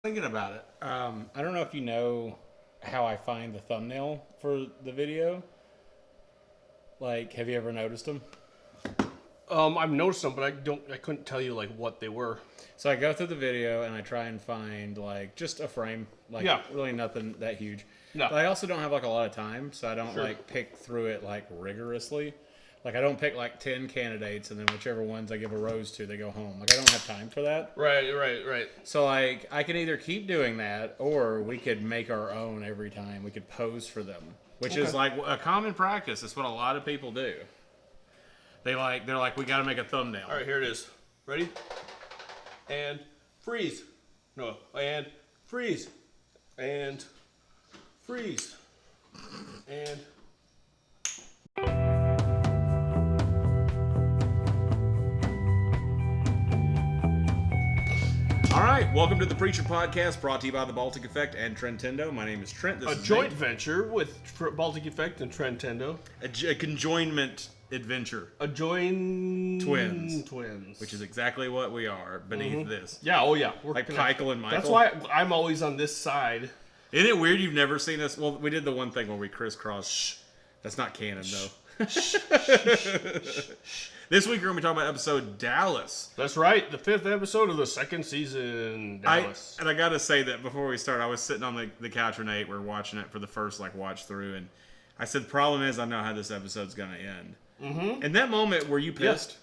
Thinking about it. I don't know if you know how I find the thumbnail for the video. Like, have you ever noticed them? I've noticed them, but I couldn't tell you like what they were. So I go through the video and I try and find like just a frame, like Yeah. really nothing that huge. No. But I also don't have like a lot of time, so I don't Sure. like pick through it like rigorously. Like I don't pick like 10 candidates and then whichever ones I give a rose to, they go home. Like I don't have time for that. Right. So like I can either keep doing that or we could make our own every time. We could pose for them, which is like a common practice. It's what a lot of people do. They're like we got to make a thumbnail. All right, here it is. Ready? And freeze. No, and freeze. And freeze. And All right, welcome to the Preacher Podcast, brought to you by the Baltic Effect and Trentendo. My name is Trent. This a is joint Nate. venture with Baltic Effect and Trentendo. A conjoinment adventure, A join Twins. Which is exactly what we are beneath this. Yeah. Oh yeah. We're Like connected. Michael and Michael. That's why I'm always on this side. Isn't it weird you've never seen us? Well, we did the one thing where we crisscrossed. That's not canon, though. This week we're going to be talking about episode Dallas. That's right. The 5th episode of the 2nd season. Dallas. I got to say that before we start, I was sitting on the couch with Nate. We're watching it for the first watch through, and I said, the problem is I know how this episode's going to end. Mm-hmm. In that moment, were you pissed?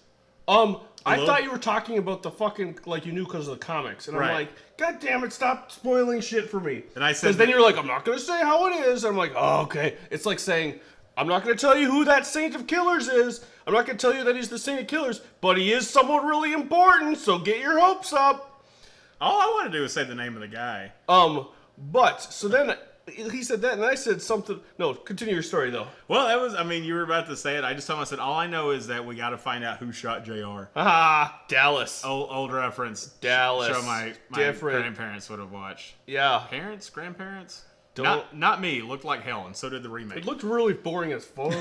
I thought you were talking about the fucking, like you knew because of the comics. And Right. I'm like, God damn it, stop spoiling shit for me. And I said Because then you're like, I'm not going to say how it is. I'm like, oh, okay. It's like saying, I'm not going to tell you who that Saint of Killers is. I'm not going to tell you that he's the Saint of Killers, but he is someone really important, so get your hopes up. All I want to do is say the name of the guy. So then he said that, and I said something. No, continue your story, though. Well, that was, you were about to say it. I just told him, I said, all I know is that we got to find out who shot JR. Ah, Dallas. Old reference. Dallas. Show my Different. grandparents would have watched. Yeah. Parents? Grandparents? Don't- Not me. Looked like hell, and so did the remake. It looked really boring as fuck.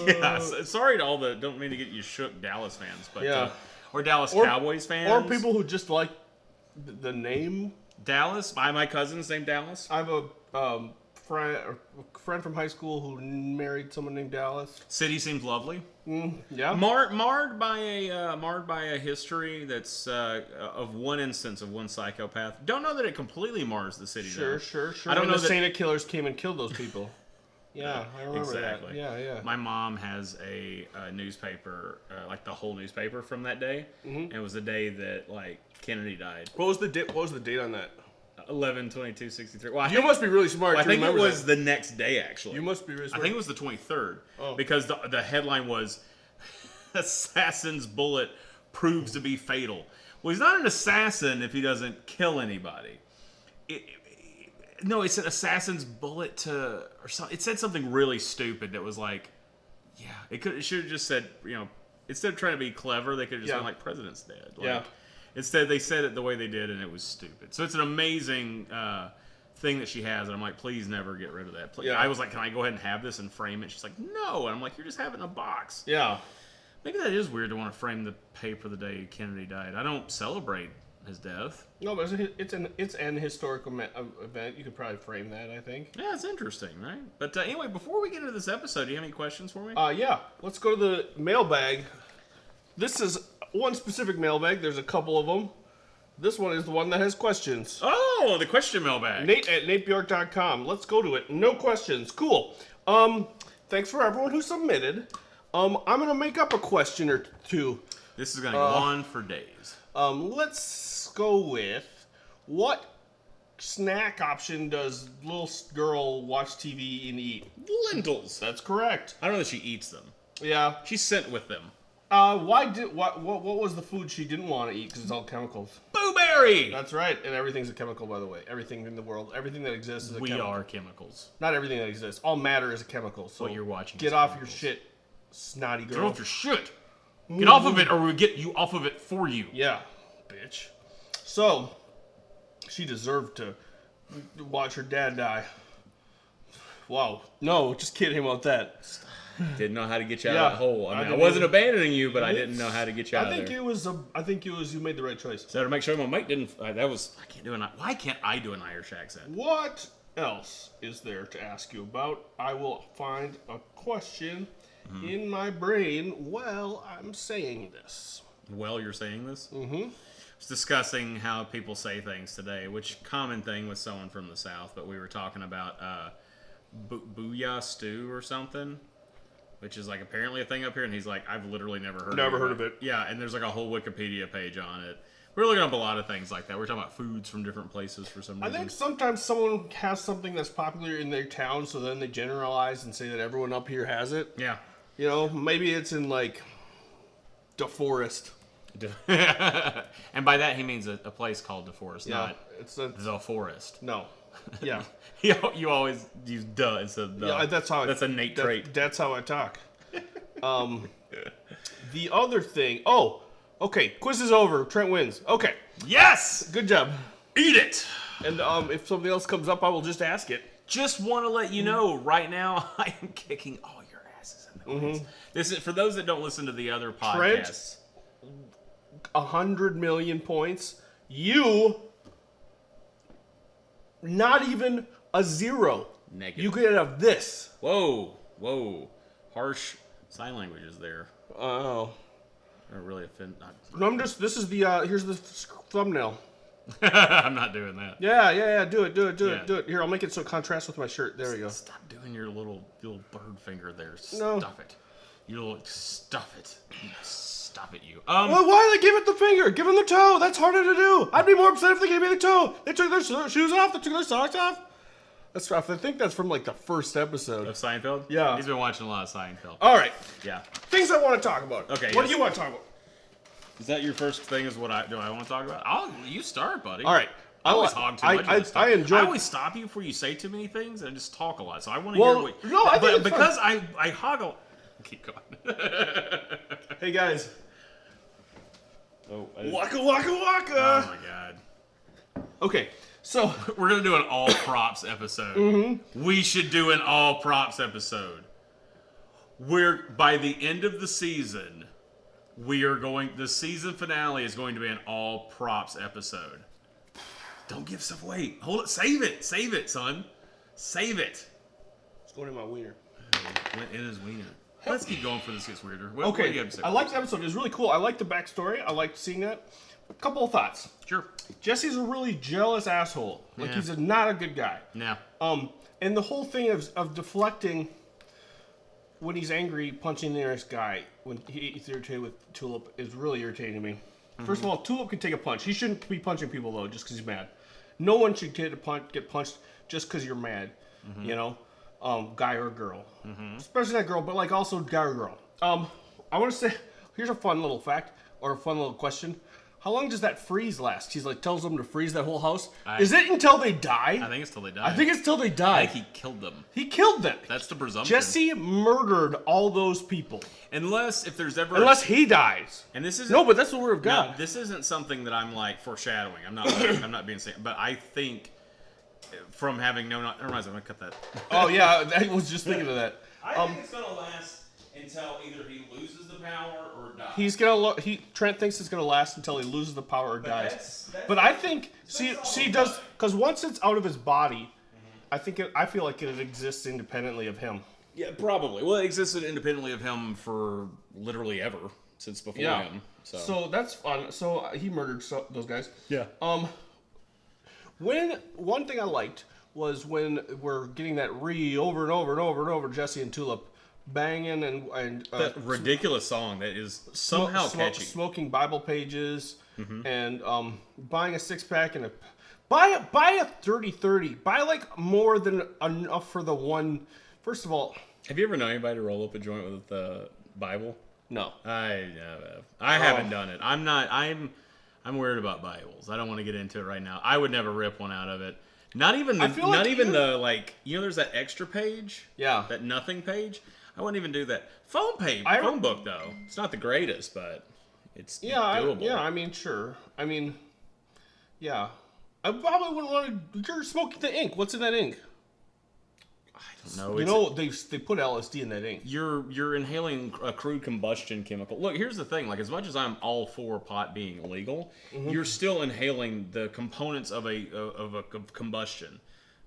Yeah, sorry to all the, don't mean to get you shook Dallas fans, but Yeah. or Dallas Cowboys fans, Or people who just like the name. Dallas. My cousin's named Dallas. I have a friend from high school who married someone named Dallas. City seems lovely. Yeah. Marred by a history that's of one instance of one psychopath. Don't know that it completely mars the city. Sure. I don't when know the that Saint of Killers came and killed those people. Yeah, I remember exactly. that. Yeah. My mom has a newspaper, like the whole newspaper from that day, and it was the day that Kennedy died. What was the date? What was the date on that? 11/22/63. Well, You must be really smart. I to think it remember was that. the next day, actually. You must be really smart. I think it was the 23rd, Oh. because the headline was "Assassin's Bullet Proves to be Fatal." Well, he's not an assassin if he doesn't kill anybody. No, it said "Assassin's Bullet to," or something. It said something really stupid that was like, yeah, it should have just said, instead of trying to be clever, they could have just been like, "President's dead." Yeah. Instead, they said it the way they did, and it was stupid. So it's an amazing thing that she has, and I'm like, please never get rid of that. Please. Yeah. I was like, can I go ahead and have this and frame it? She's like, no. And I'm like, you're just having a box. Yeah. Maybe that is weird to want to frame the paper the day Kennedy died. I don't celebrate his death. No, but it's an historical event. You could probably frame that, I think. Yeah, it's interesting, right? But anyway, before we get into this episode, do you have any questions for me? Yeah. Let's go to the mailbag. This is one specific mailbag. There's a couple of them. This one is the one that has questions. Oh, the question mailbag. Nate at NateBjork.com. Let's go to it. No questions. Cool. Thanks for everyone who submitted. I'm gonna make up a question or two. This is gonna go on for days. Let's go with what snack option does little girl watch TV and eat? Lentils. That's correct. I don't know that she eats them. Yeah. She's sent with them. What was the food she didn't want to eat because it's all chemicals? Blueberry! That's right, and everything's a chemical, by the way. Everything in the world, everything that exists is a We chemical. are chemicals. Not everything that exists. All matter is a chemical. So What you're watching get is off chemicals. your shit, snotty girl. Get off your shit. Get off of it, or we'll get you off of it for you. Yeah, bitch. So, she deserved to watch her dad die. Wow. No, just kidding about that. Didn't know how to get you out Yeah, of that hole. I mean, I didn't wasn't either. abandoning you, but I didn't know how to get you out of there. I think it was you made the right choice. So to make sure my mate didn't. I can't do an. Why can't I do an Irish accent? What else is there to ask you about? I will find a question in my brain while I'm saying this. Well, you're saying this? Mm-hmm. It's discussing how people say things today, which common thing with someone from the South, but we were talking about booyah stew or something, which is like apparently a thing up here, and he's like, I've literally never heard of it. Yeah, and there's like a whole Wikipedia page on it. We're looking up a lot of things like that. We're talking about foods from different places for some reason. I think sometimes someone has something that's popular in their town, so then they generalize and say that everyone up here has it. Yeah. You know, maybe it's in like DeForest. And by that he means a place called DeForest, not it's a the forest. no. Yeah. You always use duh instead of the. Yeah, that's a Nate trait. That's how I talk. The other thing. Oh, okay. Quiz is over. Trent wins. Okay. Yes. Good job. Eat it. And if something else comes up, I will just ask it. Just want to let you know right now, I am kicking all your asses in the quiz. This is for those that don't listen to the other podcasts. 100 million points. You, not even a zero. Negative. You could have this. Whoa. Harsh sign language is there. Oh. I really offend. No, this is the, here's the thumbnail. I'm not doing that. Yeah. Do it. Yeah. Do it. Here, I'll make it so it contrasts with my shirt. There we go. Stop doing your little bird finger there. No. Stop it. Stuff it. Stop it, you. Well, why they give it the finger? Give them the toe. That's harder to do. I'd be more upset if they gave me the toe. They took their shoes off. They took their socks off. That's rough. I think that's from like the first episode. Of Seinfeld? Yeah. He's been watching a lot of Seinfeld. All right. Yeah. Things I want to talk about. Okay. What do you want to talk about? Is that your first thing? Is what do I want to talk about? You start, buddy. All right. I always hog too much. Of this stuff. I always stop you before you say too many things and just talk a lot. So I want to hear what. No, I think because I hog a. Keep going. Hey guys. Oh, Waka waka waka. Oh my god. Okay, so we're gonna do an all props episode. We should do an all props episode. By the end of the season, the season finale is going to be an all props episode. Don't give stuff away. Hold it. Save it, son. Save it. It's going in my wiener. It is wiener. Let's keep going for this gets weirder. Okay, I liked the episode. It was really cool. I liked the backstory. I liked seeing that. A couple of thoughts. Sure. Jesse's a really jealous asshole. Like, he's not a good guy. Yeah. And the whole thing of deflecting when he's angry, punching the nearest guy when he's irritated with Tulip is really irritating me. First of all, Tulip can take a punch. He shouldn't be punching people, though, just because he's mad. No one should get punched just because you're mad, you know? Guy or girl. Especially that girl, but like also guy or girl. I want to say, here's a fun little fact, or a fun little question. How long does that freeze last? He's like, tells them to freeze that whole house. Is it until they die? I think it's till they die. I think it's till they die. I think he killed them. He killed them. That's the presumption. Jesse murdered all those people. Unless he dies. And this isn't. No, but that's the word of God. No, this isn't something that I'm like foreshadowing. I'm not being saying. But I think from having never mind, I'm gonna cut that. Oh yeah, I was just thinking of that. I think it's gonna last until either he loses the power or dies. Trent thinks it's gonna last until he loses the power or dies. But I think does because once it's out of his body, I feel like it exists independently of him. Yeah, probably. Well, it existed independently of him for literally ever since before him. So that's fun. So he murdered those guys. Yeah. When one thing I liked was when we're getting that over and over and over and over Jesse and Tulip banging and that ridiculous song that is somehow catchy. Smoking Bible pages and buying a 6-pack and buy a 30-30. Buy like more than enough for the one. First of all, have you ever known anybody to roll up a joint with the Bible? No, I haven't done it. I'm weird about Bibles. I don't want to get into it right now. I would never rip one out of it. Not even the like there's that extra page. Yeah. That nothing page. I wouldn't even do that. Phone book though. It's not the greatest, but it's doable. I mean, sure. I mean, yeah. I probably wouldn't want to. You're smoking the ink. What's in that ink? No, You know, they put LSD in that ink. you're inhaling a crude combustion chemical. Look, here's the thing. Like, as much as I'm all for pot being illegal, you're still inhaling the components of a combustion.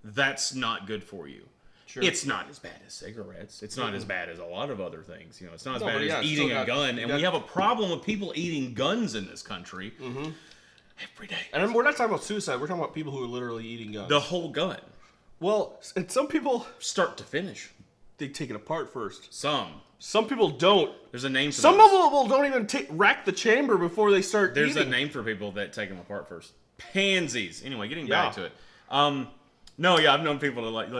That's not good for you. Sure. It's not as bad as cigarettes. It's not as bad as a lot of other things. You know, it's not as bad as eating a gun. And we have a problem with people eating guns in this country every day. And we're not talking about suicide. We're talking about people who are literally eating guns. The whole gun. Well, and some people Start to finish. they take it apart first. Some people don't. There's a name for Some those. people don't even rack the chamber before they start There's eating. a name for people that take them apart first. Pansies. Anyway, getting back to it. No, yeah, I've known people to like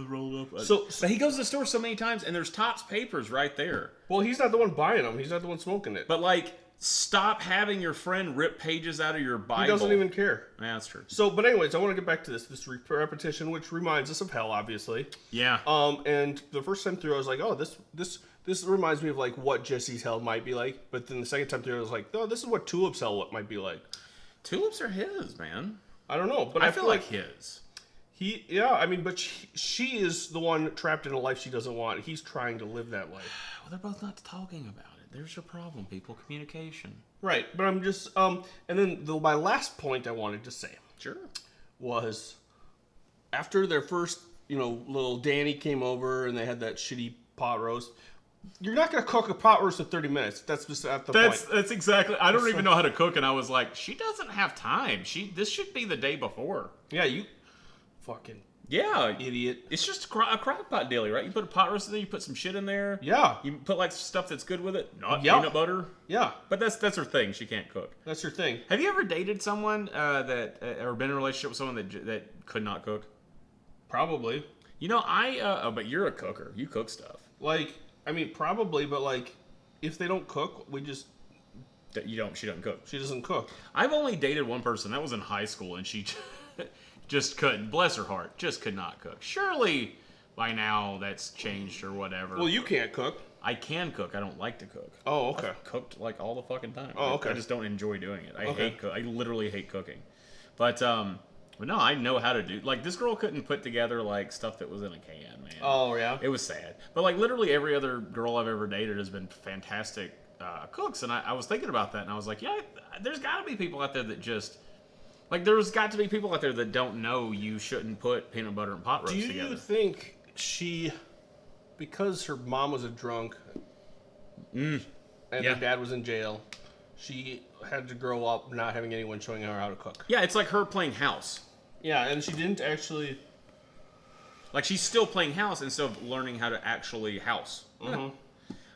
roll up. But he goes to the store so many times, and there's Topps papers right there. Well, he's not the one buying them. He's not the one smoking it. But like, stop having your friend rip pages out of your Bible. He doesn't even care. Yeah, that's true. So, but anyways, I want to get back to this repetition, which reminds us of hell, obviously. Yeah. And the first time through, I was like, oh, this reminds me of like what Jesse's hell might be like. But then the second time through, I was like, no, this is what Tulip's hell might be like. Tulips are his, man. I don't know, but I feel like his. But she is the one trapped in a life she doesn't want. He's trying to live that life. Well, they're both not talking about it. There's your problem, people. Communication. Right, but I'm just and then my last point I wanted to say was after their first, little Danny came over and they had that shitty pot roast. You're not gonna cook a pot roast in 30 minutes. That's just at the point. That's exactly. I don't even know how to cook, and I was like, she doesn't have time. This should be the day before. Yeah, you fucking idiot. It's just a crock pot daily, right? You put a pot roast in there, you put some shit in there. Yeah. You put like stuff that's good with it, not peanut butter. Yeah. But that's her thing. She can't cook. That's her thing. Have you ever dated someone or been in a relationship with someone that could not cook? Probably. But you're a cooker. You cook stuff. Probably, but if they don't cook, She doesn't cook. She doesn't cook. I've only dated one person. That was in high school, and she just couldn't. Bless her heart, just could not cook. Surely by now that's changed or whatever. Well, you can't cook. I can cook. I don't like to cook. Oh, okay. I've cooked all the fucking time. Oh, okay. I just don't enjoy doing it. I literally hate cooking. But no, I know how to do. This girl couldn't put together stuff that was in a can, man. Oh yeah. It was sad. But literally every other girl I've ever dated has been fantastic cooks, and I was thinking about that, and I was like, yeah, there's got to be people out there that just. There's got to be people out there that don't know you shouldn't put peanut butter and pot roast together. Do you think because her mom was a drunk and her dad was in jail, she had to grow up not having anyone showing her how to cook? Yeah, it's like her playing house. Yeah, and she didn't actually... she's still playing house instead of learning how to actually house. Mm-hmm.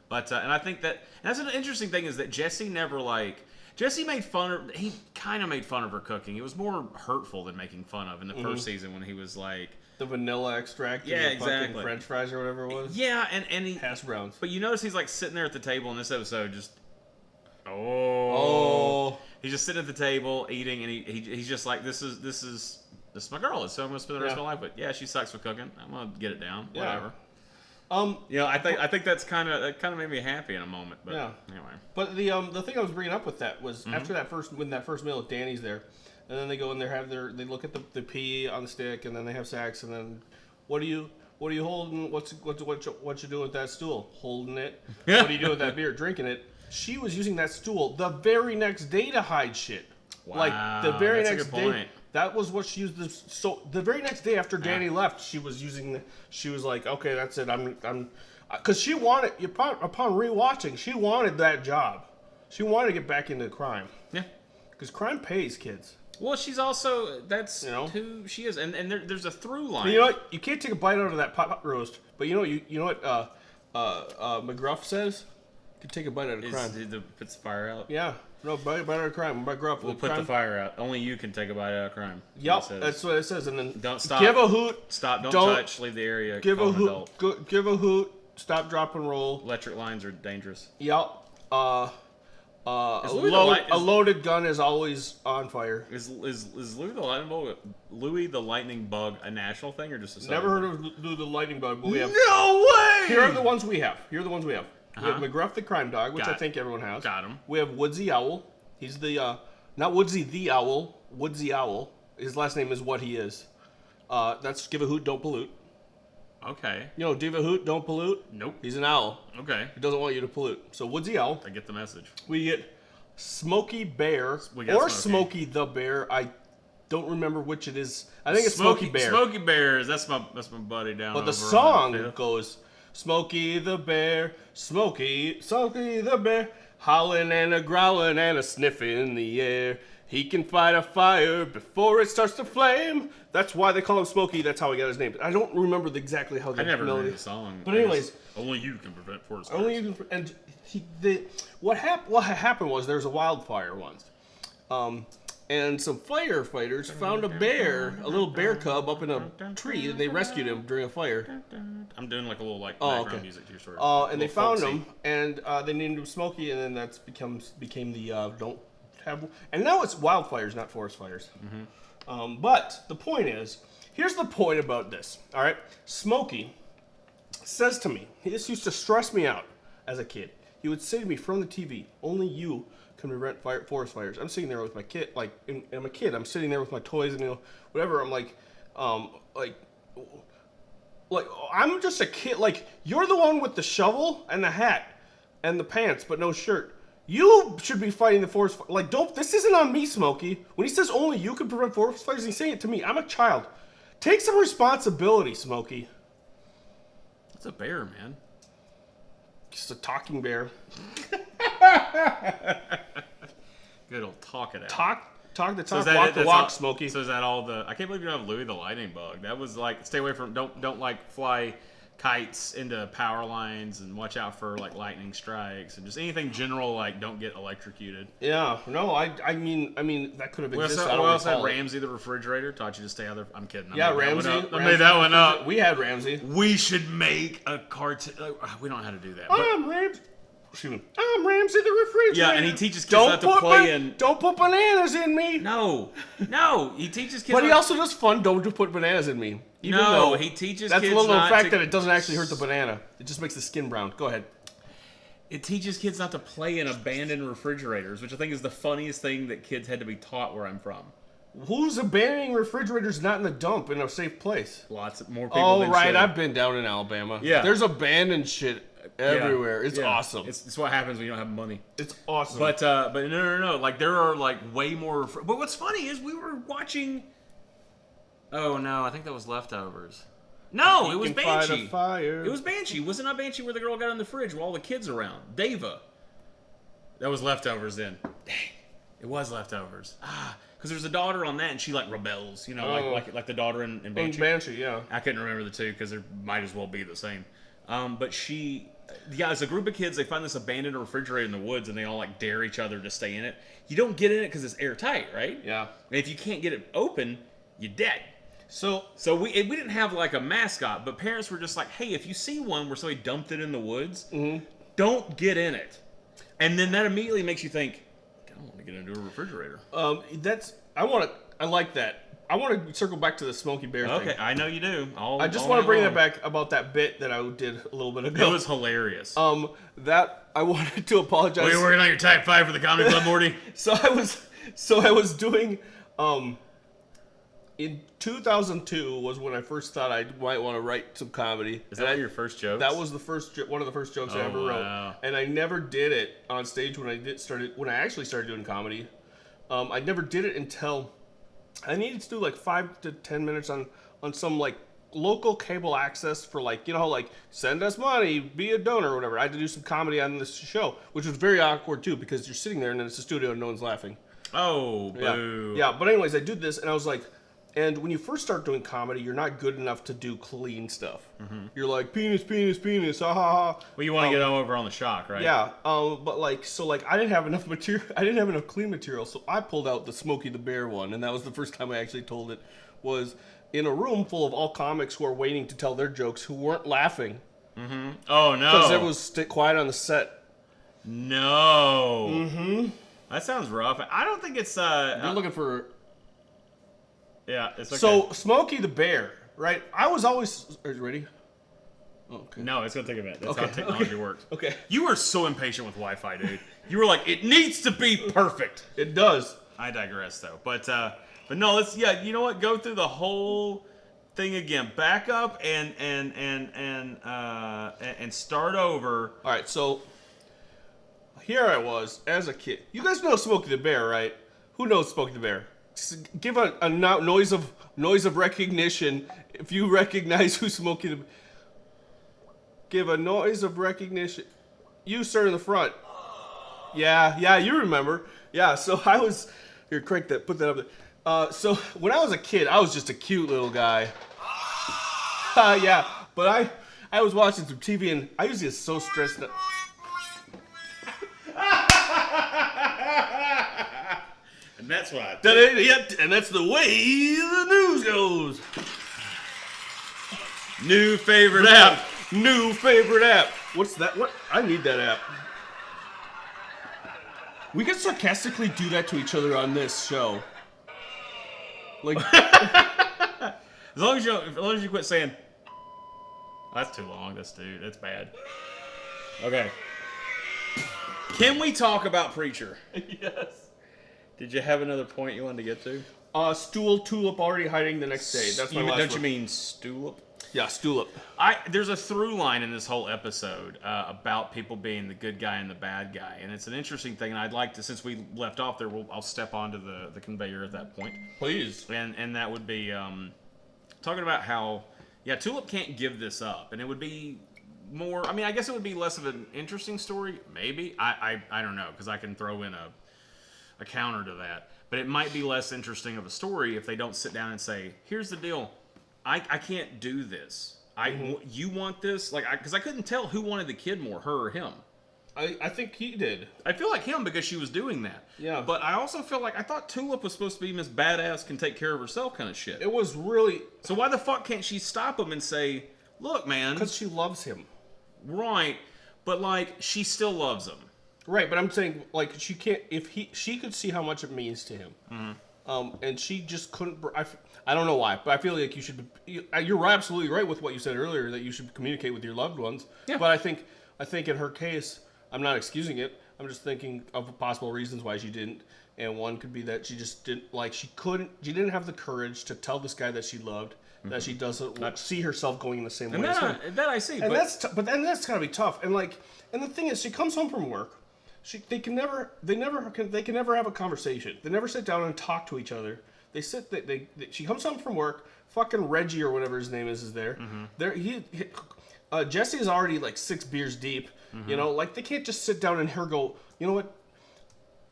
But, and I think that's an interesting thing is that Jesse never, Jesse made fun of... He kind of made fun of her cooking. It was more hurtful than making fun of in the first season when he was like... The vanilla extract and the fucking French fries or whatever it was? Yeah, and he... Hash browns. But you notice he's sitting there at the table in this episode just... Oh. He's just sitting at the table eating, and he's just like, this is my girl. So I'm going to spend the rest of my life with. Yeah, she sucks with cooking. I'm going to get it down. Whatever. I think that kind of made me happy in a moment. But anyway. But the thing I was bringing up with that was after that first meal with Danny's there, and then they go in there they look at the pea on the stick, and then they have sex, and then what are you holding? What you doing with that stool? Holding it. What are you doing with that beer? Drinking it. She was using that stool the very next day to hide shit. Wow, the very that's next a good day. point. That was what she used. So the very next day after Danny left, she was using. She was like, "Okay, that's it. I'm," because she wanted. Upon rewatching, she wanted that job. She wanted to get back into crime. Yeah, because crime pays, kids. Well, she's also who she is, and there's a through line. But you know what? You can't take a bite out of that pot roast. But you know what? McGruff says. You can take a bite out of crime. Puts the fire out. Yeah. No, bite out of crime. McGruff. We'll put the fire out. Only you can take a bite out of crime. Yep, that's what it says. And then don't stop. Give a hoot. Stop. Don't touch. Leave the area. Give a hoot. Give a hoot. Stop, drop, and roll. Electric lines are dangerous. Yep. A loaded gun is always on fire. Is Louis the Lightning Bug a national thing or just a Never heard of Louis the Lightning Bug, but we have. No way! Here are the ones we have. We have McGruff the Crime Dog, which I think everyone has. Got him. We have Woodsy Owl. He's the, not Woodsy the Owl, Woodsy Owl. His last name is what he is. That's Give a Hoot, Don't Pollute. Okay. You know, Diva Hoot, don't pollute? Nope. He's an owl. Okay. He doesn't want you to pollute. So Woodsy Owl. I get the message. We get Smokey Bear We got or Smokey. Smokey the Bear. I don't remember which it is. I think it's Smokey Bear. Smokey Bears. That's my buddy down. But over the song on goes Smokey the Bear, Smokey the Bear, howling and a growling and a sniffing in the air. He can fight a fire before it starts to flame. That's why they call him Smokey. That's how he got his name. I don't remember exactly how the I never melody. knew the song. But anyways, only you can prevent forest fires. only you can. And what happened was there was a wildfire once, and some firefighters found a bear, a little bear cub, up in a tree, and they rescued him during a fire. I'm doing like a little background music to your story. And they found him, and they named him Smokey, and then that's became the don't have. And now it's wildfires, not forest fires. Mm-hmm. But the point is, here's the point about this. All right, Smokey says to me, this used to stress me out as a kid. He would say to me from the TV, "Only you can prevent forest fires." I'm sitting there with my kid, I'm a kid. I'm sitting there with my toys and whatever. I'm like, I'm just a kid. Like, you're the one with the shovel and the hat and the pants, but no shirt. You should be fighting the forest. Like, this isn't on me, Smokey. When he says only you can prevent forest fires, he's saying it to me. I'm a child. Take some responsibility, Smokey. It's a bear, man. Just a talking bear. Good old talk it out. Talk the talk, So walk the walk, all, Smokey. So is that all the? I can't believe you don't have Louis the Lightning Bug. That was like, stay away from. Don't like fly kites into power lines, and watch out for like lightning strikes and just anything general, like don't get electrocuted. Yeah, no, I mean that could have existed. We also had Ramsey the refrigerator. Taught you to stay out there. I'm kidding. Yeah, Ramsey. I made that one up. We had Ramsey. We should make a cartoon. We don't know how to do that. I'm Ramsey. Excuse me. I'm Ramsey the refrigerator. Yeah, and he teaches kids not to play in. Don't put bananas in me. No, he teaches kids. But he also does fun. Don't put bananas in me. Even no, though he teaches that's kids. That's a little not fact to, that it doesn't actually hurt the banana. It just makes the skin brown. Go ahead. It teaches kids not to play in abandoned refrigerators, which I think is the funniest thing that kids had to be taught where I'm from. Who's abandoning refrigerators not in the dump in a safe place? Lots more people. Oh, than right. should. I've been down in Alabama. Yeah. There's abandoned shit everywhere. Yeah. It's Yeah. awesome. It's what happens when you don't have money. It's awesome. But no. Like there are like way more. But what's funny is we were watching. Oh no, I think that was Leftovers. No, it was Banshee. It was Banshee. Was it not Banshee where the girl got in the fridge with all the kids around? Deva. That was Leftovers then. Dang. It was Leftovers. Because there's a daughter on that and she like rebels, like the daughter in Banshee. Banshee, yeah. I couldn't remember the two because they might as well be the same. But it's a group of kids. They find this abandoned refrigerator in the woods and they all like dare each other to stay in it. You don't get in it because it's airtight, right? Yeah. And if you can't get it open, you're dead. So we didn't have like a mascot, but parents were just like, hey, if you see one where somebody dumped it in the woods, don't get in it. And then that immediately makes you think, I don't want to get into a refrigerator. I like that. I want to circle back to the Smokey Bear thing. Okay, I know you do. I just want to bring that back about that bit that I did a little bit ago. It was hilarious. That I wanted to apologize. Were you working on your type 5 for the comedy club, Morty? So I was doing in 2002 was when I first thought I might want to write some comedy. Is that your first joke? That was one of the first jokes I ever wrote, and I never did it on stage when I actually started doing comedy. I never did it until I needed to do like 5 to 10 minutes on some like local cable access for like how like send us money, be a donor or whatever. I had to do some comedy on this show, which was very awkward too because you're sitting there and then it's a studio and no one's laughing. Oh, boo. Yeah. But anyways, I did this and I was like. And when you first start doing comedy, you're not good enough to do clean stuff. Mm-hmm. You're like, penis, ha, ha, ha. Well, you want to get over on the shock, right? Yeah, but I didn't have enough material. I didn't have enough clean material, so I pulled out the Smokey the Bear one, and that was the first time I actually told it. Was in a room full of all comics who are waiting to tell their jokes, who weren't laughing. Mm-hmm. Oh, no. Because it was quiet on the set. No. Mm-hmm. That sounds rough. I don't think it's... You're looking for... Yeah, it's okay. So, Smokey the Bear, right? I was always... Are you ready? Oh, okay. No, it's going to take a minute. That's how technology works. Okay. You are so impatient with Wi-Fi, dude. You were like, it needs to be perfect. It does. I digress, though. But no, you know what? Go through the whole thing again. Back up and start over. All right, so here I was as a kid. You guys know Smokey the Bear, right? Who knows Smokey the Bear? Just give a noise of recognition if you recognize who Smokey the Bear. Give a noise of recognition. You, sir, in the front. Yeah, you remember. Yeah, so I was here. Crank that. Put that up there. So when I was a kid, I was just a cute little guy. Yeah, but I was watching some TV and I usually get so stressed out. And that's why. Yep, and that's the way the news goes. New favorite app. New favorite app. What's that? What? I need that app. We can sarcastically do that to each other on this show. Like, as long as you quit saying, that's too long. That's bad. Okay. Can we talk about Preacher? yes. Did you have another point you wanted to get to? Stool tulip already hiding the next day. That's my last Don't one. you mean Stulip? Yeah, Stulip. There's a through line in this whole episode about people being the good guy and the bad guy, and it's an interesting thing. And I'd like to, since we left off there, I'll step onto the conveyor at that point. Please. And that would be talking about how, Tulip can't give this up, and it would be more. I mean, I guess it would be less of an interesting story, maybe. I don't know, because I can throw in a counter to that, but it might be less interesting of a story if they don't sit down and say, "Here's the deal. I can't do this. You want this?" Because I couldn't tell who wanted the kid more, her or him. I think he did. I feel like him because she was doing that. Yeah. But I also feel like I thought Tulip was supposed to be Miss Badass, can take care of herself kind of shit. It was really... So why the fuck can't she stop him and say, "Look, man." Because she loves him. Right. But, she still loves him. Right, but I'm saying, she can't... She could see how much it means to him. Mm-hmm. And she just couldn't... I don't know why, but I feel like you should... You're absolutely right with what you said earlier, that you should communicate with your loved ones. Yeah. But I think in her case, I'm not excusing it. I'm just thinking of possible reasons why she didn't. And one could be that she just didn't... She didn't have the courage to tell this guy that she loved, that she doesn't see herself going in the same way as him. That I see. And that's gotta be tough. And and the thing is, she comes home from work. They can never have a conversation. They never sit down and talk to each other. They sit. She comes home from work. Fucking Reggie or whatever his name is there. Mm-hmm. There Jesse is already 6 beers deep. Mm-hmm. You know, they can't just sit down and her go, "You know what,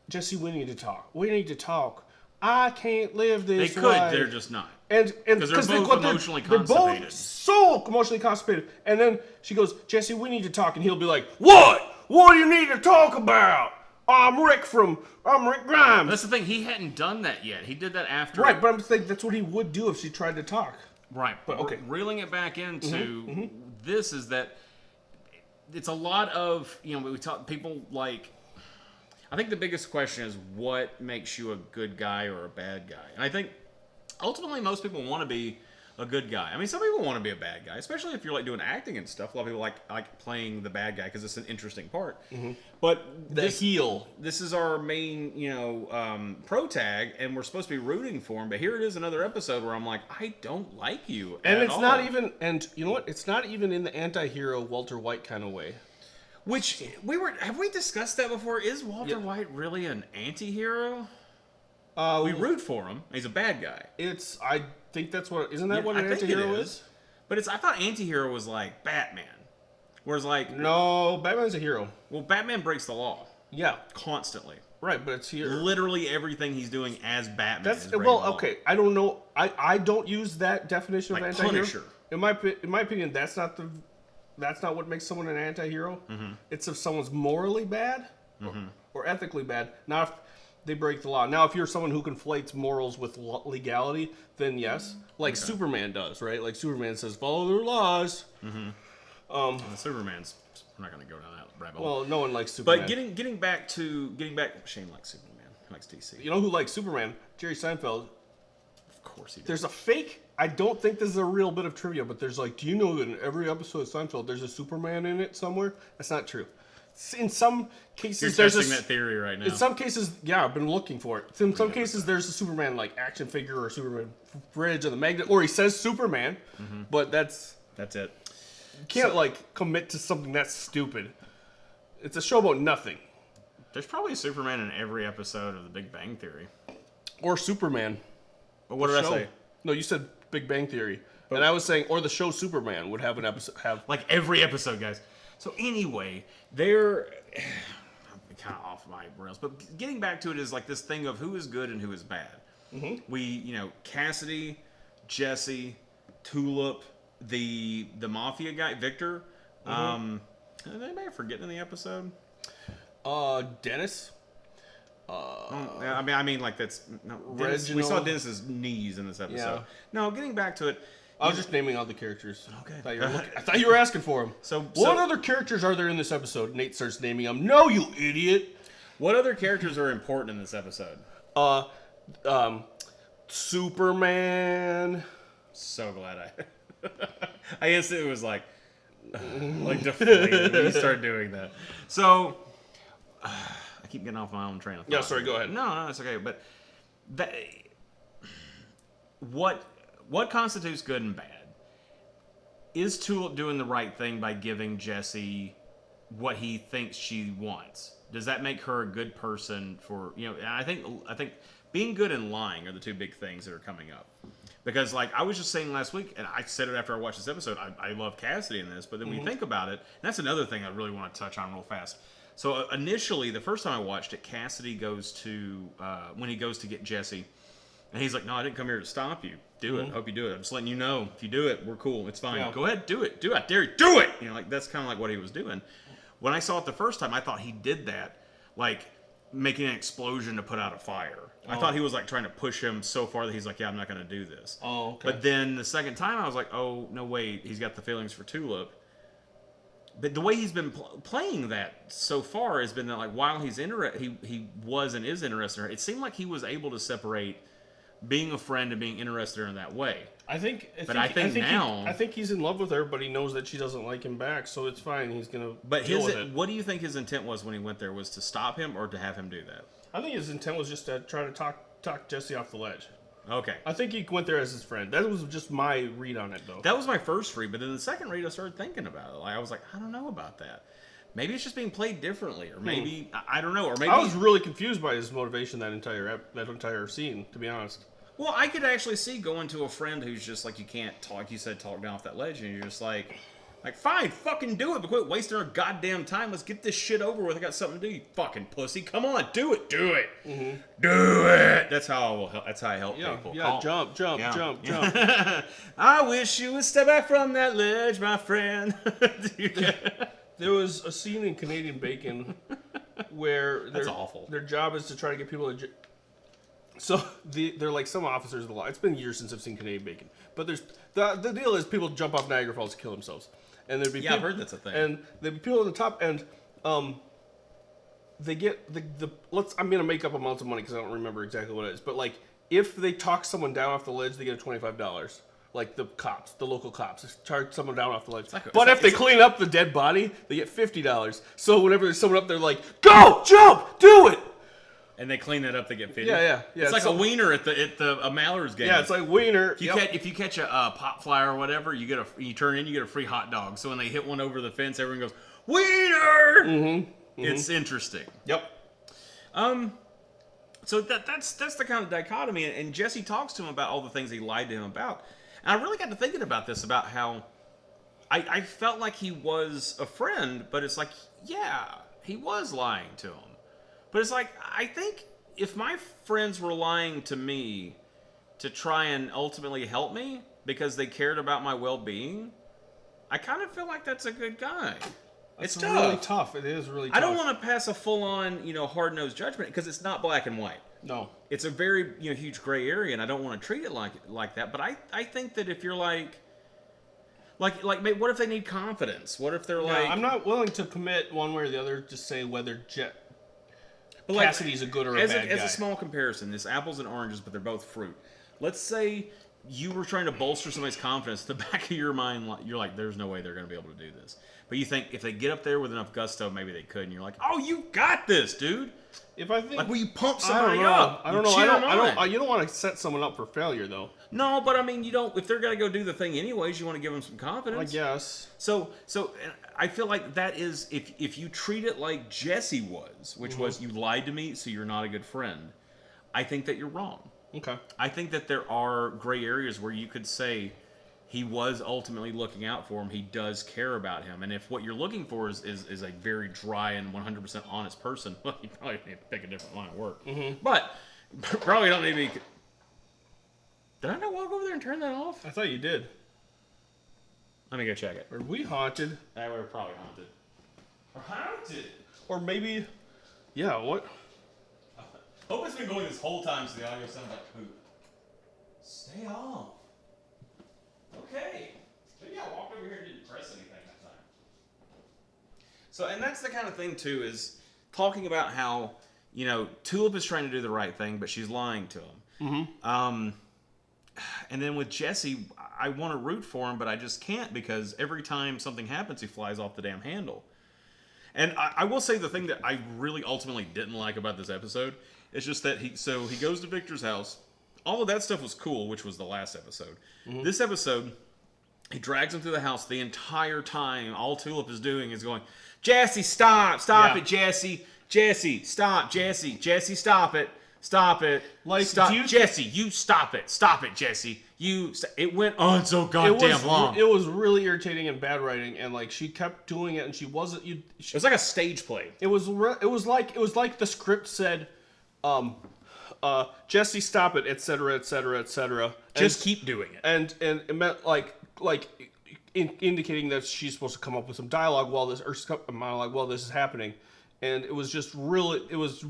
Jesse, we need to talk. We need to talk. I can't live this way." They could. way. They're just not. And because they're both emotionally constipated. They're both so emotionally constipated. And then she goes, "Jesse, we need to talk," and he'll be like, "What? What do you need to talk about? I'm Rick Grimes." That's the thing. He hadn't done that yet. He did that after. Right, but I'm thinking that's what he would do if she tried to talk. Right, but okay. Reeling it back into this is that it's a lot of, we talk, people I think the biggest question is what makes you a good guy or a bad guy? And I think ultimately most people want to be a good guy. I mean, some people want to be a bad guy, especially if you're doing acting and stuff. A lot of people like playing the bad guy because it's an interesting part. Mm-hmm. But heel. This is our main, pro tag, and we're supposed to be rooting for him. But here it is, another episode where I'm like, I don't like you. And it's not even. And you know what? It's not even in the anti-hero Walter White kind of way. Which have we discussed that before? Is Walter White really an anti-hero? We root for him. He's a bad guy. I think that's what... Isn't that what an anti-hero is? But I thought anti-hero was like Batman. Whereas No, Batman's a hero. Well, Batman breaks the law. Yeah. Constantly. Right, but it's here. Literally everything he's doing as Batman is breaking the law. Okay, I don't know. I don't use that definition of anti-hero. Punisher. In my opinion, that's not what makes someone an anti-hero. Mm-hmm. It's if someone's morally bad or ethically bad. Now, if they break the law. Now, if you're someone who conflates morals with legality, then yes. Superman does, right? Superman says, follow their laws. Mm-hmm. Superman's... We're not going to go down that rabbit hole. Well, no one likes Superman. But getting back... Shane likes Superman. He likes DC. You know who likes Superman? Jerry Seinfeld. Of course he does. There's a fake... I don't think this is a real bit of trivia, but there's do you know that in every episode of Seinfeld, there's a Superman in it somewhere? That's not true. in some cases You're there's testing that theory right now. In some cases, yeah, I've been looking for it. In some cases, there's a Superman like action figure or Superman bridge on the magnet, or he says Superman, but that's it. you can't like commit to something that's stupid. It's a show about nothing. There's probably a Superman in every episode of The Big Bang Theory. Or Superman. But what did I say? No, you said Big Bang Theory, and I was saying, or the show Superman would have an episode. Like every episode, guys. So anyway, they're kind of off my rails, but getting back to it is like this thing of who is good and who is bad. We, Cassidy, Jesse, Tulip, the mafia guy, Victor. Is anybody forgetting in the episode? Dennis. I mean, like that's no, Dennis, we saw Dennis's knees in this episode. Yeah. No, getting back to it. I was just naming all the characters. Okay. I thought you were asking for them. So what other characters are there in this episode? Nate starts naming them. No, you idiot. What other characters are important in this episode? Superman. So glad I instantly was like deflated when you start doing that. So I keep getting off my own train of thought. Yeah, sorry, go ahead. No, it's okay. But that, what constitutes good and bad? Is Tulip doing the right thing by giving Jesse what he thinks she wants? Does that make her a good person for, and I think being good and lying are the two big things that are coming up. Because, like, I was just saying last week, and I said it after I watched this episode, I love Cassidy in this, but then when you think about it, and that's another thing I really want to touch on real fast. So, initially, the first time I watched it, Cassidy goes to, when he goes to get Jesse, and he's like, no, I didn't come here to stop you. Do it. I hope you do it. I'm just letting you know. If you do it, we're cool. It's fine. Yeah. Go ahead. Do it. I dare you. Do it! Like, that's kind of like what he was doing. When I saw it the first time, I thought he did that, like, making an explosion to put out a fire. I thought he was like trying to push him so far that he's like, yeah, I'm not going to do this. Oh, okay. But then the second time I was like, oh, no, wait, he's got the feelings for Tulip. But the way he's been playing that so far has been that, like, while he's he was and is interested in her, it seemed like he was able to separate being a friend and being interested in her that way. I think he's in love with her, but he knows that she doesn't like him back, so it's fine. He's gonna. But what do you think his intent was when he went there? Was to stop him or to have him do that? I think his intent was just to try to talk Jesse off the ledge. Okay. I think he went there as his friend. That was just my read on it, though. That was my first read, but then the second read, I started thinking about it. Like, I was like, I don't know about that. Maybe it's just being played differently, or maybe I don't know, or maybe I was really confused by his motivation that entire scene, to be honest. Well, I could actually see going to a friend who's just like, you can't talk. Like you said, talk down off that ledge, and you're just like, fine, fucking do it, but quit wasting our goddamn time. Let's get this shit over with. I got something to do, you fucking pussy. Come on, do it. Do it. That's how I help people. Yeah, jump. I wish you would step back from that ledge, my friend. There was a scene in Canadian Bacon where that's awful. Their job is to try to get people to. So they're like some officers of the law. It's been years since I've seen Canadian Bacon, but there's the deal is people jump off Niagara Falls to kill themselves, and there'd be I've heard that's a thing. And there'd be people on the top, and they get the I'm gonna make up amounts of money because I don't remember exactly what it is, but like if they talk someone down off the ledge, they get $25. Like the local cops, charge someone down off the ledge. But if they clean up the dead body, they get $50. So whenever there's someone up there, like, go, jump, do it. And they clean that up, they get 50. Yeah. It's like a wiener at the Mallards game. Yeah, it's like wiener. If you catch a pop fly or whatever, you turn in, you get a free hot dog. So when they hit one over the fence, everyone goes wiener. It's interesting. Yep. So that's the kind of dichotomy, and Jesse talks to him about all the things he lied to him about. And I really got to thinking about this, about how I felt like he was a friend, but it's like, yeah, he was lying to him. But it's like, I think if my friends were lying to me to try and ultimately help me because they cared about my well-being, I kind of feel like that's a good guy. It's tough. Really tough. It is really tough. I don't want to pass a full-on, hard-nosed judgment because it's not black and white. No. It's a very, huge gray area, and I don't want to treat it like that. But I think that if you're like, what if they need confidence? What if they're like... I'm not willing to commit one way or the other to say whether Cassidy's a good or a bad guy. As a small comparison, it's apples and oranges, but they're both fruit. Let's say you were trying to bolster somebody's confidence. The back of your mind, you're like, there's no way they're going to be able to do this. But you think if they get up there with enough gusto, maybe they could. And you're like, oh, you got this, dude. If I think, like, will you pump somebody up? I don't know. You don't want to set someone up for failure, though. No, but I mean, you don't. If they're going to go do the thing anyways, you want to give them some confidence. I guess. So I feel like that is if you treat it like Jesse was, which was you lied to me, so you're not a good friend. I think that you're wrong. Okay. I think that there are gray areas where you could say he was ultimately looking out for him. He does care about him. And if what you're looking for is a very dry and 100% honest person, well, you probably need to pick a different line of work. But probably don't need to be... Did I not walk over there and turn that off? I thought you did. Let me go check it. Are we haunted? We're probably haunted. Or haunted? Or maybe... Yeah, what? Hope it's been going this whole time so the audio sounds like poop. Stay off. Okay. Maybe I walked over here and didn't press anything that time. So, and that's the kind of thing, too, is talking about how, Tulip is trying to do the right thing, but she's lying to him. And then with Jesse, I want to root for him, but I just can't because every time something happens, he flies off the damn handle. And I will say the thing that I really ultimately didn't like about this episode is just that he goes to Victor's house. All of that stuff was cool, which was the last episode. This episode, he drags him through the house the entire time. All Tulip is doing is going, Jesse, stop it, Jesse. Jesse, stop, Jesse. Jesse, stop it. Stop it. Stop. Jesse, you stop it. Stop it, Jesse. It went on so goddamn long. It was really irritating and bad writing, and she kept doing it, and she wasn't. It was like a stage play. It was like the script said, Jesse, stop it, etc., etc., etc. Just keep doing it. And it meant indicating that she's supposed to come up with some dialogue while this or monologue while this is happening, and it was just really it was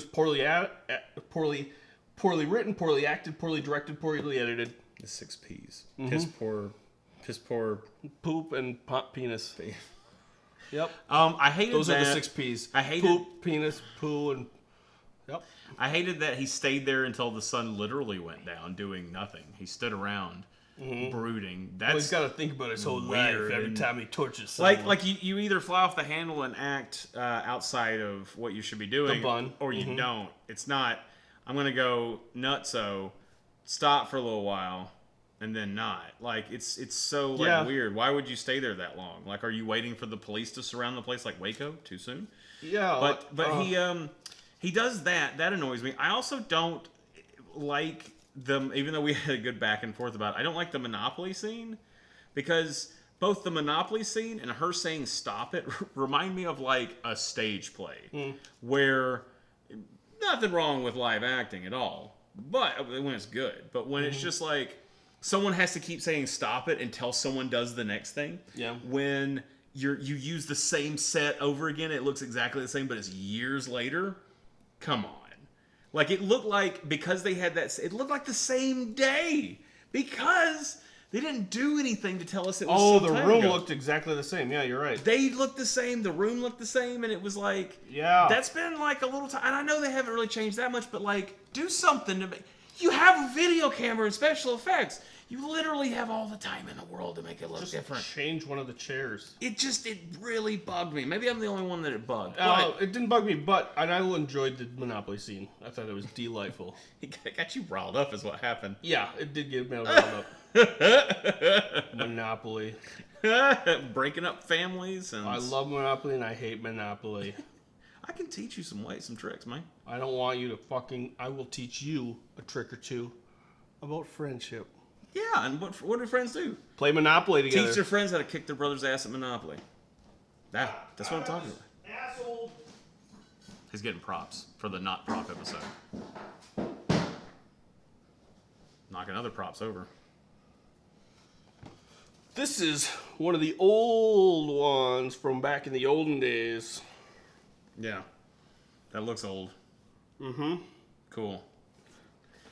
poorly written, poorly acted, poorly directed, poorly edited. The 6 P's. Piss poor, poop and penis. Yep. I hated those that. are the 6 P's. I hated poop, penis, poo, and yep. I hated that he stayed there until the sun literally went down, doing nothing. He stood around, brooding. He's got to think about his whole life every time he tortures someone. Like you either fly off the handle and act outside of what you should be doing, or you don't. It's not. I'm gonna go nutso, stop for a little while, and then not. Like it's so weird. Why would you stay there that long? Like, are you waiting for the police to surround the place like Waco? Too soon? Yeah. But he does that. That annoys me. I also don't like them, even though we had a good back and forth about it. I don't like the Monopoly scene because both the Monopoly scene and her saying "stop it" remind me of like a stage play where nothing wrong with live acting at all, but when it's good. But when it's just like someone has to keep saying "stop it" until someone does the next thing. Yeah. When you use the same set over again, it looks exactly the same, but it's years later. Come on. Like, it looked like, because they had that, it looked like the same day. Because they didn't do anything to tell us it was the room looked exactly the same. Yeah, you're right. They looked the same. The room looked the same. And it was like, that's been like a little time. And I know they haven't really changed that much, but like, do something to make. You have a video camera and special effects. You literally have all the time in the world to make it look different. Change one of the chairs. It really bugged me. Maybe I'm the only one that it bugged. It didn't bug me, and I enjoyed the Monopoly scene. I thought it was delightful. It got you riled up is what happened. Yeah, it did get me riled up. Monopoly. Breaking up families. And I love Monopoly and I hate Monopoly. I can teach you some tricks, man. I don't want you to I will teach you a trick or two about friendship. Yeah, and what do friends do? Play Monopoly together. Teach their friends how to kick their brother's ass at Monopoly. That's what I'm talking about. Asshole. He's getting props for the not prop episode. Knocking other props over. This is one of the old ones from back in the olden days. Yeah. That looks old. Mm-hmm. Cool.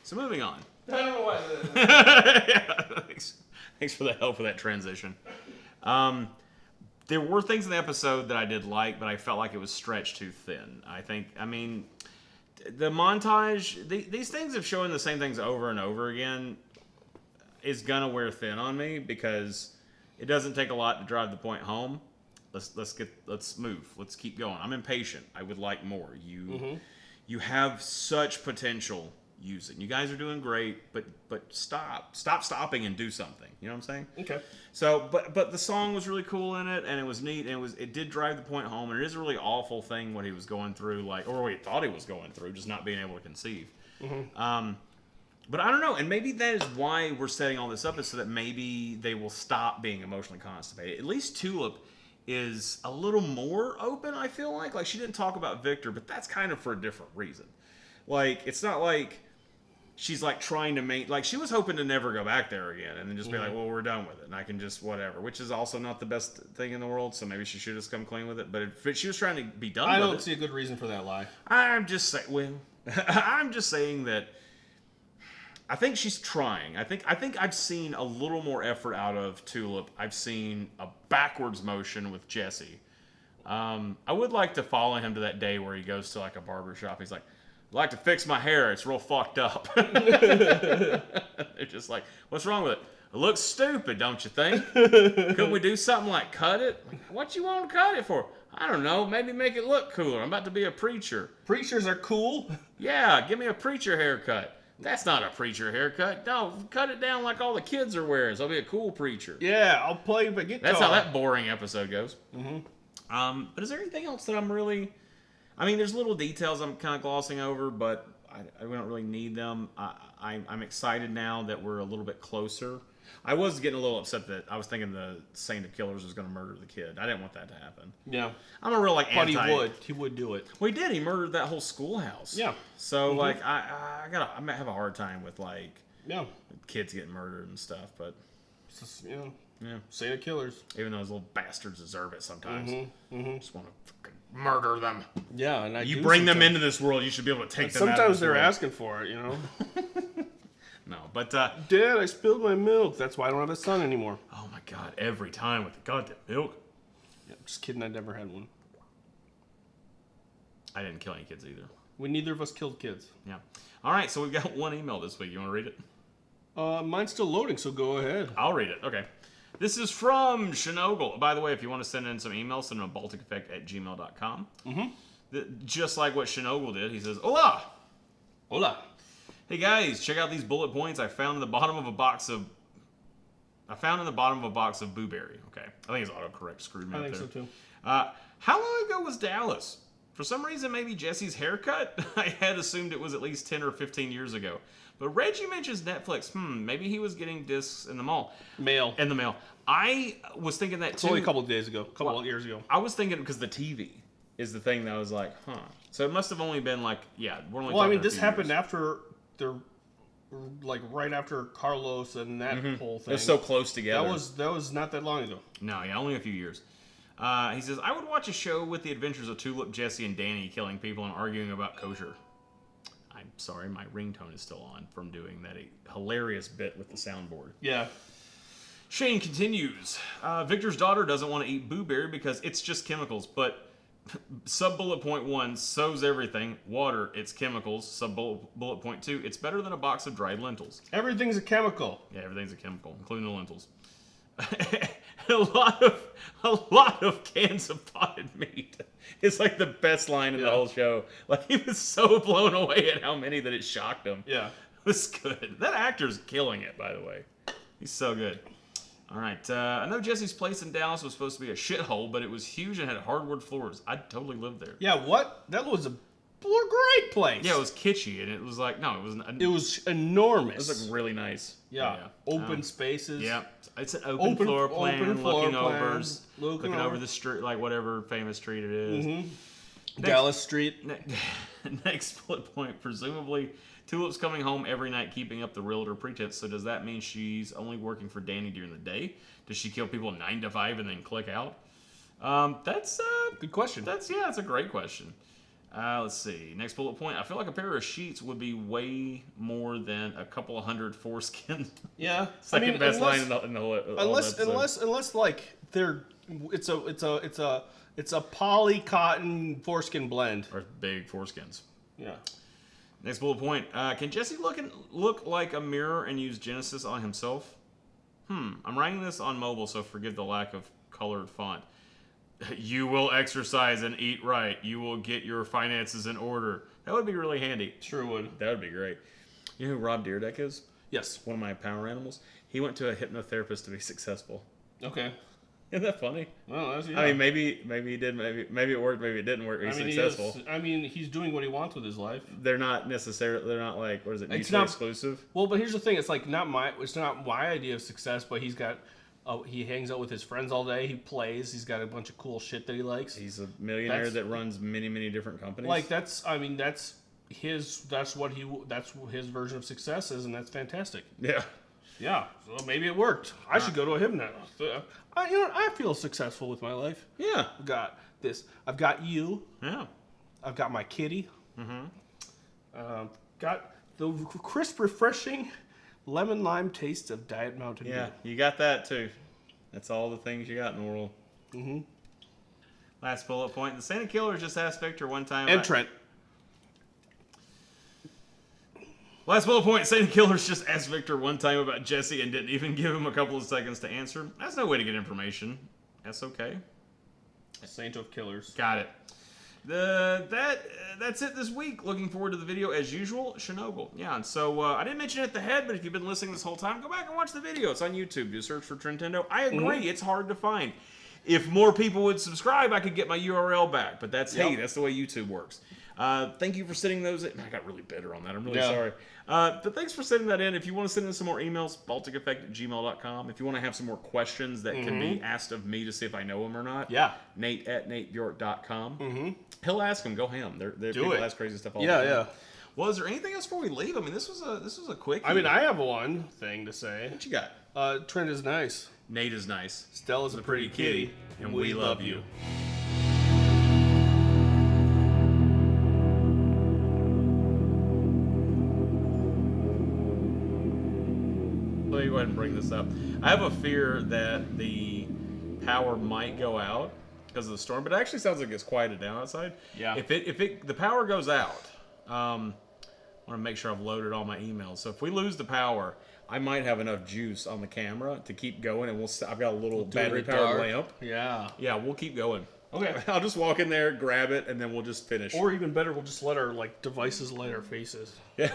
So moving on. I don't know why. Yeah, thanks for the help with that transition. There were things in the episode that I did like, but I felt like it was stretched too thin. The montage, these things of showing the same things over and over again is gonna wear thin on me because it doesn't take a lot to drive the point home. Let's move. Let's keep going. I'm impatient. I would like more. You have such potential. Use it. You guys are doing great, but stop stopping and do something. You know what I'm saying? Okay. So, but the song was really cool in it, and it was neat, and it did drive the point home, and it is a really awful thing what he was going through, like, or what he thought he was going through, just not being able to conceive. But I don't know, and maybe that is why we're setting all this up, is so that maybe they will stop being emotionally constipated. At least Tulip is a little more open, I feel like. Like, she didn't talk about Victor, but that's kind of for a different reason. Like, it's not like she's like trying to make, like, she was hoping to never go back there again and then just be like, well, we're done with it and I can just whatever, which is also not the best thing in the world, so maybe she should have come clean with it. But if she was trying to be done with it, I don't see a good reason for that lie. I'm just saying, well, I'm just saying that I think she's trying. I think I've seen a little more effort out of Tulip. I've seen a backwards motion with Jesse. I would like to follow him to that day where he goes to like a barber shop. He's like, I'd like to fix my hair. It's real fucked up. They're just like, what's wrong with it? It looks stupid, don't you think? Couldn't we do something like cut it? What you want to cut it for? I don't know. Maybe make it look cooler. I'm about to be a preacher. Preachers are cool. Yeah, give me a preacher haircut. That's not a preacher haircut. No, cut it down like all the kids are wearing. So I'll be a cool preacher. Yeah, I'll play the guitar. That's how that boring episode goes. But is there anything else that I'm really... I mean, there's little details I'm kind of glossing over, but I don't really need them. I'm excited now that we're a little bit closer. I was getting a little upset that I was thinking the Saint of Killers was going to murder the kid. I didn't want that to happen. Yeah. I'm a real, like, but anti... he would do it. Well, he did. He murdered that whole schoolhouse. Yeah. So, like, I might have a hard time with, like, kids getting murdered and stuff, but... It's just, you know, yeah. Saint of Killers. Even those little bastards deserve it sometimes. Just want to fucking murder them. Yeah, and you bring them into this world, you should be able to take them out of sometimes this they're world. asking for it, you know? No, but... Dad, I spilled my milk. That's why I don't have a son anymore. Oh my god, every time with the goddamn milk. Yeah, just kidding, I never had one. I didn't kill any kids either. Neither of us killed kids. Yeah. Alright, so we've got one email this week. You want to read it? Mine's still loading, so go ahead. I'll read it. Okay. This is from Shinogle. By the way, if you want to send in some emails, send them to balticeffect@gmail.com. Just like what Shinogle did. He says, Hola! Hola. Hey guys, check out these bullet points I found in the bottom of a box of... Blueberry. Okay. I think it's autocorrect screwed me up there. I think so too. How long ago was Dallas? For some reason, maybe Jesse's haircut? I had assumed it was at least 10 or 15 years ago. But Reggie mentions Netflix. Maybe he was getting discs in the mall. In the mail. I was thinking that too. It's only a couple of days ago. A couple of years ago. I was thinking because the TV is the thing that I was like, huh. So it must have only been like, yeah, we're only Well, I mean, talking this happened after like right after Carlos and that whole thing. They're so close together. That was not that long ago. No, yeah, only a few years. He says, I would watch a show with the adventures of Tulip, Jesse, and Danny killing people and arguing about kosher. I'm sorry, my ringtone is still on from doing that hilarious bit with the soundboard. Yeah. Shane continues. Victor's daughter doesn't want to eat blueberry because it's just chemicals, but sub-bullet point 1, so's everything. Water, it's chemicals. Sub-bullet point 2, it's better than a box of dried lentils. Everything's a chemical. Yeah, everything's a chemical, including the lentils. a lot of cans of potted meat. It's like the best line in the whole show. Like, he was so blown away at how many that it shocked him. Yeah. It was good. That actor's killing it, by the way. He's so good. All right. I know Jesse's place in Dallas was supposed to be a shithole, but it was huge and had hardwood floors. I'd totally live there. Yeah, what? That was a great place. Yeah, it was kitschy, and it was like, no, it wasn't. It was enormous. It was like really nice. Yeah. Open spaces. Yeah. It's an open floor plan, looking over the street, like whatever famous street it is. Dallas Street. Next bullet point, presumably Tulip's coming home every night keeping up the realtor pretense, so does that mean she's only working for Danny during the day? Does she kill people 9 to 5 and then click out? That's good question. That's a great question. Let's see. Next bullet point. I feel like a pair of sheets would be way more than a couple of hundred foreskins. Yeah. Second best line in the whole unless like it's a poly cotton foreskin blend. Or big foreskins. Yeah. Next bullet point. Can Jesse look like a mirror and use Genesis on himself? I'm writing this on mobile, so forgive the lack of colored font. You will exercise and eat right. You will get your finances in order. That would be really handy. Sure would. That would be great. You know who Rob Dyrdek is? Yes. One of my power animals. He went to a hypnotherapist to be successful. Okay. Isn't that funny? Well, that's, yeah. I mean, maybe he did. Maybe it worked. Maybe it didn't work. He's successful. He's doing what he wants with his life. They're not necessarily. They're not like. What is it? It's Mutually not exclusive. Well, but here's the thing. It's like It's not my idea of success. But he's got. He hangs out with his friends all day. He plays. He's got a bunch of cool shit that he likes. He's a millionaire that runs many different companies. Like that's his version of success is, and that's fantastic. Yeah. Yeah, so maybe it worked. I should go to a hypnotherapist. I feel successful with my life. Yeah. I've got this. I've got you. Yeah. I've got my kitty. Mm-hmm. Got the crisp, refreshing lemon lime taste of Diet Mountain Dew. Yeah, you got that too. That's all the things you got in the world. Mm-hmm. Last bullet point. The Santa Killers just asked Victor one time. And Trent. Last bullet point, Satan Killers just asked Victor one time about Jesse and didn't even give him a couple of seconds to answer. That's no way to get information. That's okay. Saint of Killers. Got it. That's it this week. Looking forward to the video as usual. Shinogle. Yeah, and so I didn't mention it at the head, but if you've been listening this whole time, go back and watch the video. It's on YouTube. Do search for Trentendo. I agree. It's hard to find. If more people would subscribe, I could get my URL back. But that's that's the way YouTube works. Thank you for sending those in. I got really bitter on that. I'm really sorry. But thanks for sending that in. If you want to send in some more emails, balticeffect@gmail.com. If you want to have some more questions that can be asked of me to see if I know them or not, Nate@natebjork.com. He'll ask them. Go ham. People ask crazy stuff all the time. Yeah. Well, is there anything else before we leave? I mean, this was a quick. I mean, I have one thing to say. What you got? Trent is nice. Nate is nice. Stella's a pretty kitty. And we love you. Let me go ahead and bring this up. I have a fear that the power might go out because of the storm, but it actually sounds like it's quieted down outside. Yeah. If the power goes out, I want to make sure I've loaded all my emails. So if we lose the power, I might have enough juice on the camera to keep going, and I've got a little battery-powered lamp. Yeah. Yeah, we'll keep going. Okay. I'll just walk in there, grab it, and then we'll just finish. Or even better, we'll just let our devices light our faces. Yeah.